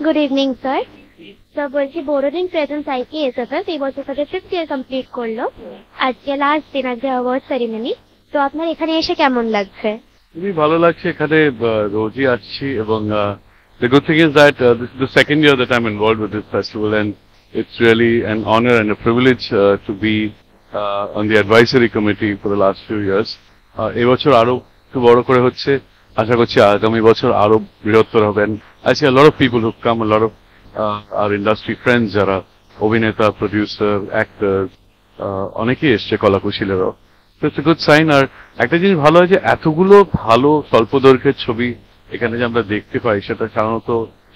Good evening sir. তো বলছি Boroline presence IKSFF এই বছর তাদের 5th ইয়ার কমপ্লিট করলো। আজকে লাস্ট দিন, আজকে অ্যাওয়ার্ড সেরিমনি। তো আপনার এখানে এসে কেমন লাগছে? খুবই ভালো লাগছে। এখানে রোজই আসছি এবং the good thing is that this is the second year that I'm involved with this festival, and it's really an honor and a privilege to be on the advisory committee for the last few years. এই বছর আরো একটু বড় করে হচ্ছে, আশা করছি আগামী বছর আরো বৃহত্তর হবেন। I see a lot of people who've come, a lot of our industry friends যারা অভিনেতা, প্রডিউসার, অ্যাক্টর, অনেকেই এসছে, কলাকুশলীরাও। তো ইটস এ গুড সাইন। আর একটা জিনিস ভালো হয় যে এতগুলো ভালো স্বল্প দৈর্ঘ্যের ছবি এখানে যে আমরা দেখতে পাই, সেটা সাধারণত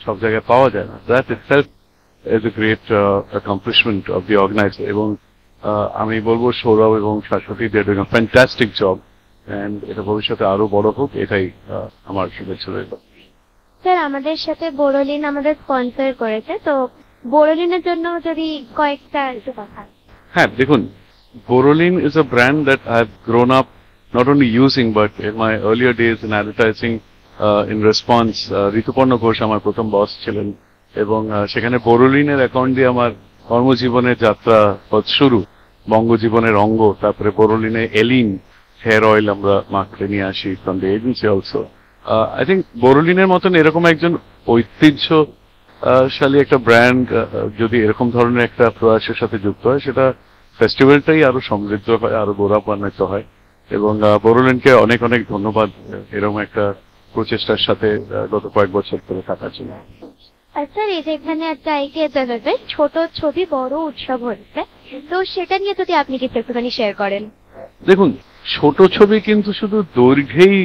সব জায়গায় পাওয়া যায় না। That itself is a great accomplishment of the organiser. এবং আমি বলবো সৌরভ এবং Shashwati they doing a fantastic job, and এটা ভবিষ্যতে আরো বড় হোক, এটাই আমার শুভেচ্ছা রইল। স্যার, আমাদের সাথে বোরোলিন আমাদের স্পন্সর করেছে, তো বোরোলিনের জন্য যদি কয়েকটা কথা। হ্যাঁ, দেখুন, Borolin is a brand that I've grown up not only using, but in my earlier days in advertising, in response, Rituparno Ghosh আমার প্রথম বস ছিলেন এবং সেখানে বোরোলিনের অ্যাকাউন্ট দিয়ে আমার কর্মজীবনের যাত্রা শুরু। বঙ্গজীবনের অঙ্গ, তারপরে বোরোলিনে এলিন হেয়ার অয়েল আমরা মার্কেটে নিয়ে আসি from the agency also. I think বোরোলিনের মতন এরকম একজন ঐতিহ্যশালী একটা ব্র্যান্ড যদি এরকম ধরনের একটা প্রয়াসের সাথে যুক্ত হয়, সেটা ফেস্টিভ্যালটাই আরো সমৃদ্ধ হয়, আরো গৌরবান্বিত হয়। এবং বোরোলিনকে অনেক অনেক ধন্যবাদ এরকম একটা প্রচেষ্টার সাথে গত কয়েক বছর ধরে থাকার জন্য। স্যার, এই যে এখানে একটা IKSFF ছোট ছবি বড় উৎসব হচ্ছে, তো সেটা নিয়ে যদি আপনি কিছু একটুখানি শেয়ার করেন। দেখুন, ছোট ছবি কিন্তু শুধু দৈর্ঘ্যেই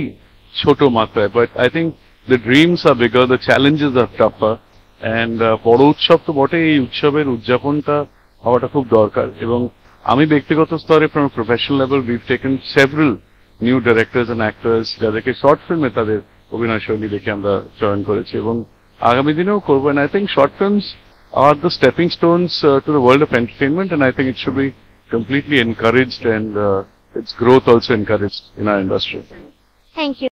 ছোট মাত্রায়, but I think the dreams are bigger, the challenges are tougher, and বড় উৎসব তো বটে। এই উৎসবের উদযাপনটা হওয়াটা খুব দরকার। এবং আমি ব্যক্তিগত স্তরে from professional level we've taken several new directors and actors, যাদেরকে শর্ট ফিল্মে তাদের অভিনয় শৈলী দেখে আমরা চয়ন করেছি এবং আগামী দিনেও করবো। And I think short films are the stepping stones to the world of entertainment, and I think it should be completely encouraged, and its growth also encouraged in our industry. Thank you.